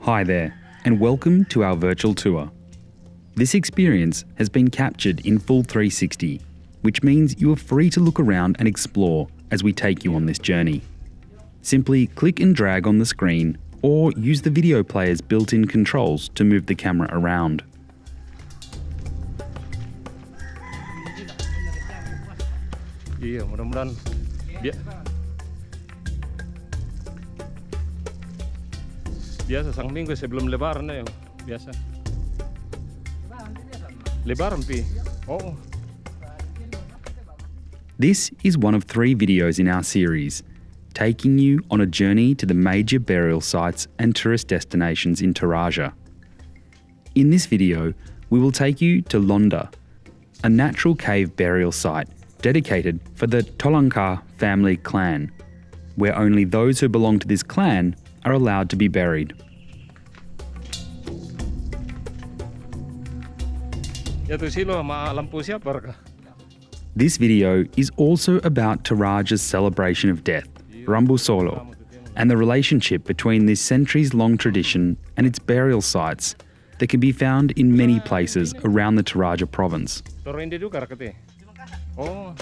Hi there, and welcome to our virtual tour. This experience has been captured in full 360, which means you are free to look around and explore as we take you on this journey. Simply click and drag on the screen or use the video player's built-in controls to move the camera around. Iya, mudah-mudahan biasa sang minggu sebelum lebaran ya, biasa. Lebaran pi. Oh. This is one of 3 videos in our series, taking you on a journey to the major burial sites and tourist destinations in Toraja. In this video, we will take you to Londa, a natural cave burial site dedicated for the Torajan family clan, where only those who belong to this clan are allowed to be buried. This video is also about Toraja's celebration of death, Rambu Solo, and the relationship between this centuries-long tradition and its burial sites that can be found in many places around the Toraja province. Oh.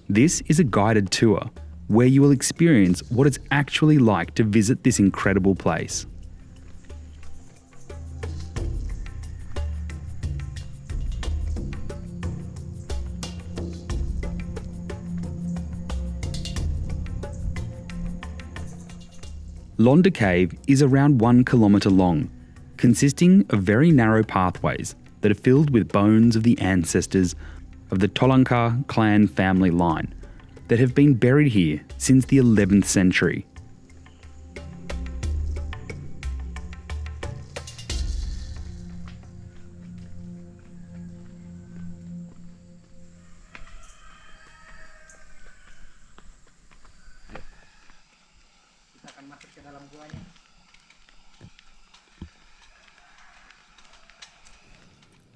This is a guided tour where you will experience what it's actually like to visit this incredible place. Londa Cave is around 1 kilometre long, consisting of very narrow pathways that are filled with bones of the ancestors of the Torajan clan family line that have been buried here since the 11th century.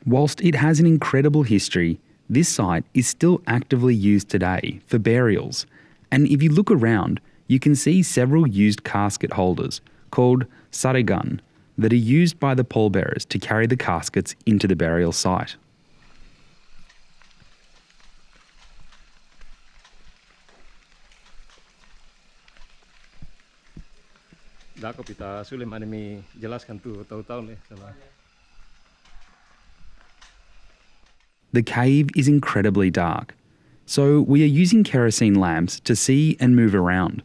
Whilst it has an incredible history, this site is still actively used today for burials, and if you look around, you can see several used casket holders called Torajan that are used by the pallbearers to carry the caskets into the burial site. Dako pita sulim anime jelaskan tuh tahu-tahu nih sama. The cave is incredibly dark, so we are using kerosene lamps to see and move around.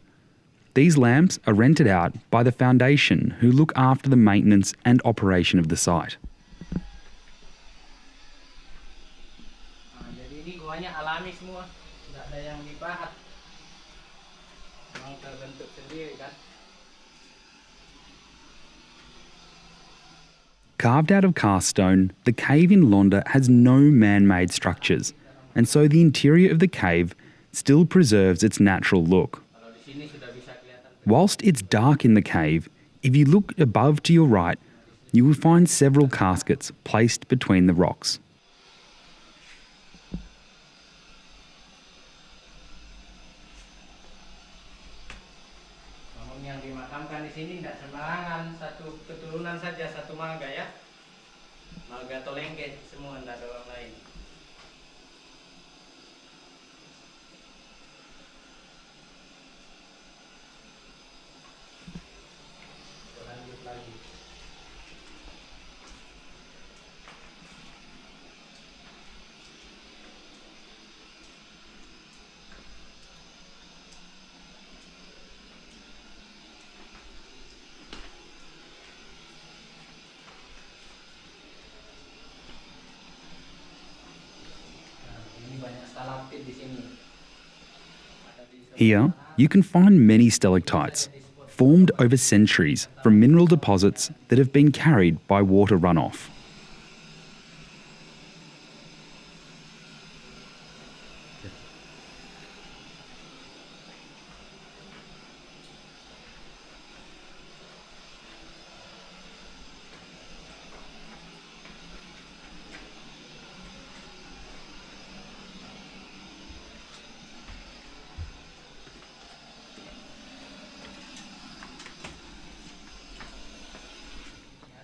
These lamps are rented out by the foundation who look after the maintenance and operation of the site. Jadi ini guanya alami semua, nggak ada yang dipahat, memang terbentuk sendiri kan. Carved out of cast stone, the cave in Londa has no man-made structures, and so the interior of the cave still preserves its natural look. Whilst it's dark in the cave, if you look above to your right, you will find several caskets placed between the rocks. Yang dimakamkan di sini tidak sembarangan, satu keturunan saja, satu marga ya, marga Tolengke semua, tidak ada orang lain. Lanjut lagi. Here, you can find many stalactites, formed over centuries from mineral deposits that have been carried by water runoff.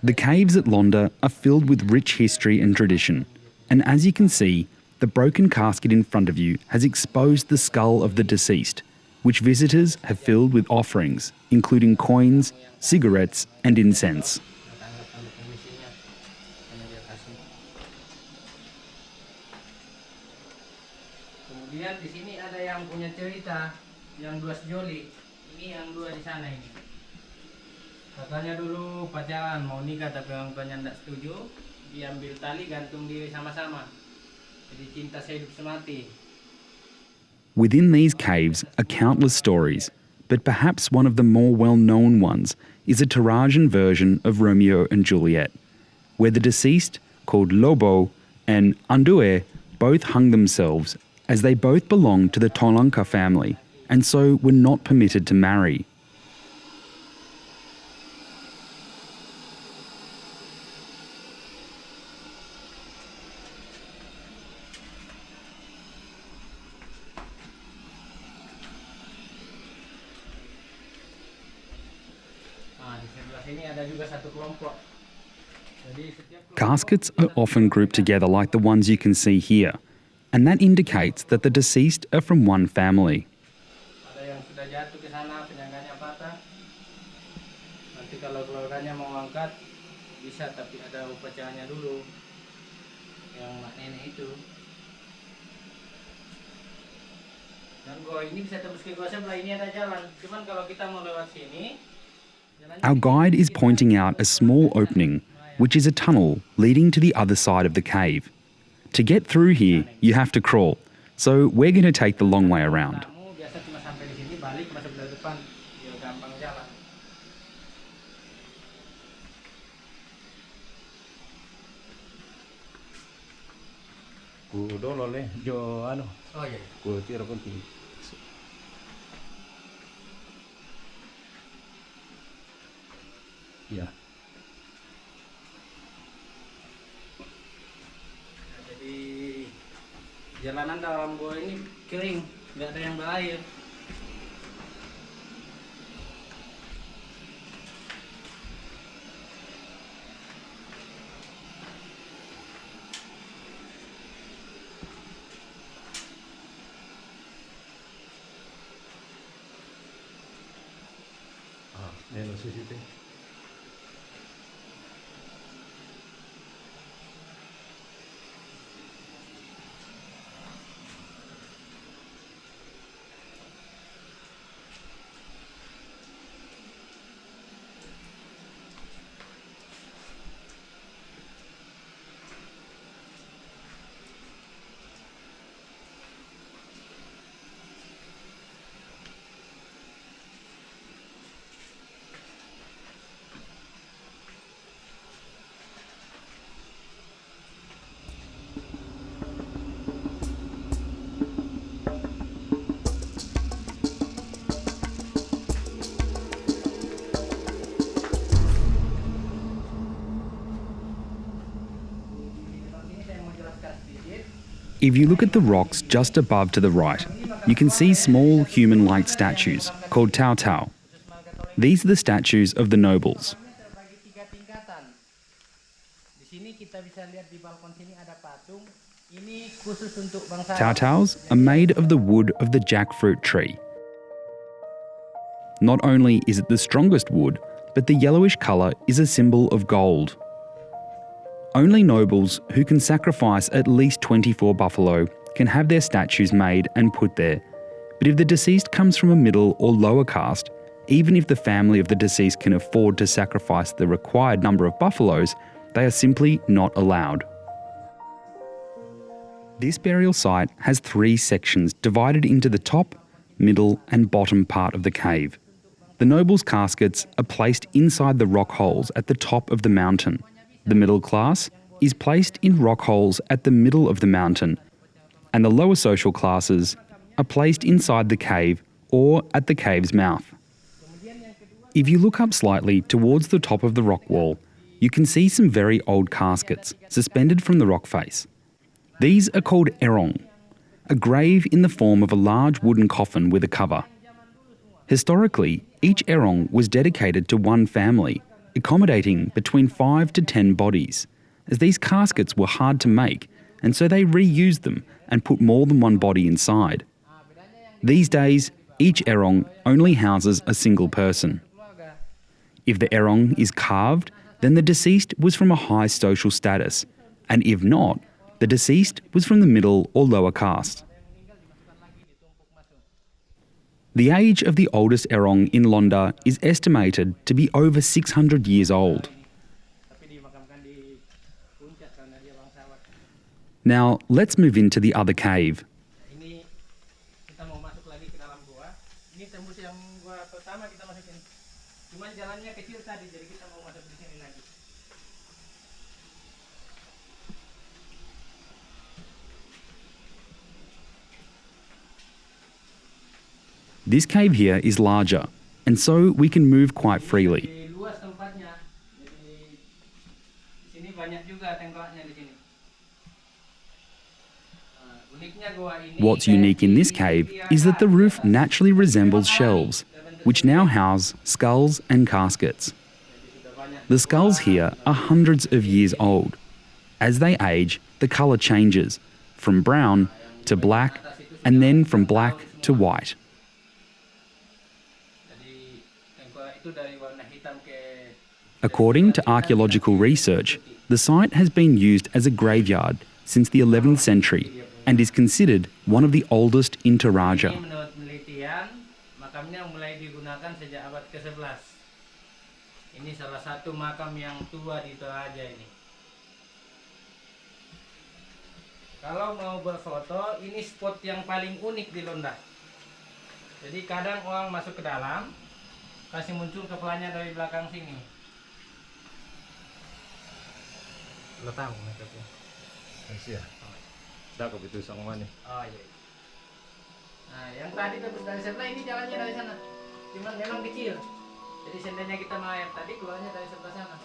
The caves at Londa are filled with rich history and tradition, and as you can see, the broken casket in front of you has exposed the skull of the deceased, which visitors have filled with offerings, including coins, cigarettes, and incense. Kemudian di sini ada yang punya cerita, yang dua sejoli. Ini yang dua di sana ini. Katanya dulu pacaran mau nikah tapi orang tuanya tidak setuju, diambil tali gantung diri sama-sama. Jadi cinta sehidup semati. Within these caves are countless stories, but perhaps one of the more well-known ones is a Torajan version of Romeo and Juliet, where the deceased, called Lobo, and Andue both hung themselves as they both belonged to the Tolanka family and so were not permitted to marry. Caskets are often grouped together like the ones you can see here, and that indicates that the deceased are from one family. Ada yang sudah jatuh ke sana, penyangganya patah. Nanti kalau keluarganya mau angkat, bisa, tapi ada upacaranya dulu. Yang mak nenek itu. Dan gua ini bisa tembus ke gua sebelah, ini ada jalan. Cuman kalau kita mau lewat sini, Our guide is pointing out a small opening, which is a tunnel leading to the other side of the cave. To get through here, you have to crawl, so we're going to take the long way around. biasa cuma sampai di sini, balik masuk dari depan, biar gampang jalan. Ku dolo le jo ano. Oh iya. Ku tiro konti. Ya. Jadi jalanan dalam gua ini kering, nggak ada yang berair. Neno sisite. If you look at the rocks just above to the right, you can see small human-like statues called Tau Tau. These are the statues of the nobles. Tau Taus are made of the wood of the jackfruit tree. Not only is it the strongest wood, but the yellowish colour is a symbol of gold. Only nobles who can sacrifice at least 24 buffalo can have their statues made and put there. But if the deceased comes from a middle or lower caste, even if the family of the deceased can afford to sacrifice the required number of buffaloes, they are simply not allowed. This burial site has 3 sections divided into the top, middle and bottom part of the cave. The nobles' caskets are placed inside the rock holes at the top of the mountain. The middle class is placed in rock holes at the middle of the mountain, and the lower social classes are placed inside the cave or at the cave's mouth. If you look up slightly towards the top of the rock wall, you can see some very old caskets suspended from the rock face. These are called erong, a grave in the form of a large wooden coffin with a cover. Historically, each erong was dedicated to one family, accommodating between 5 to 10 bodies, as these caskets were hard to make, and so they reused them and put more than one body inside. These days, each erong only houses a single person. If the erong is carved, then the deceased was from a high social status, and if not, the deceased was from the middle or lower caste. The age of the oldest erong in Londa is estimated to be over 600 years old. Now, let's move into the other cave. Ini kita mau masuk lagi ke dalam gua. Ini tembus yang gua pertama kita masukin. Cuman jalannya kecil tadi, jadi kita mau masuk di sini lagi. This cave here is larger, and so we can move quite freely. Jadi luas tempatnya. Jadi di sini banyak juga tengkoknya di sini. What's unique in this cave is that the roof naturally resembles shelves, which now house skulls and caskets. The skulls here are hundreds of years old. As they age, the colour changes, from brown to black, and then from black to white. According to archaeological research, the site has been used as a graveyard since the 11th century and is considered one of the oldest in Toraja. Menurut penelitian, makamnya mulai digunakan sejak abad ke-11. Ini salah satu makam yang tua di Toraja ini. Kalau mau berfoto, ini spot yang paling unik di Londa. Jadi kadang orang masuk ke dalam, kasih muncul kepalanya dari belakang sini. Lo tahu metodenya? Iya. Dakop itu sama mana? Oh iya. Nah, yang tadi tembus dari sebelah ini jalannya dari sana. Cuman memang kecil. Jadi seandainya kita mau yang tadi keluarnya dari sebelah sana.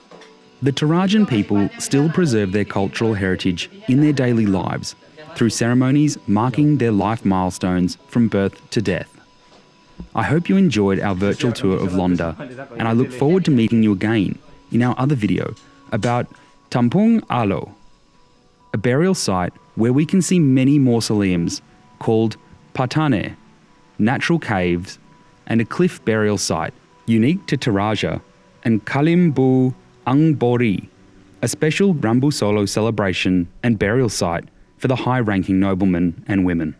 The Torajan people still preserve their cultural heritage in their daily lives through ceremonies marking their life milestones from birth to death. I hope you enjoyed our virtual tour of Londa, and I look forward to meeting you again in our other video about Tampung Alo, a burial site where we can see many mausoleums called patane, natural caves, and a cliff burial site unique to Toraja, and Kalimbu Angbori, a special Rambu Solo celebration and burial site for the high-ranking noblemen and women.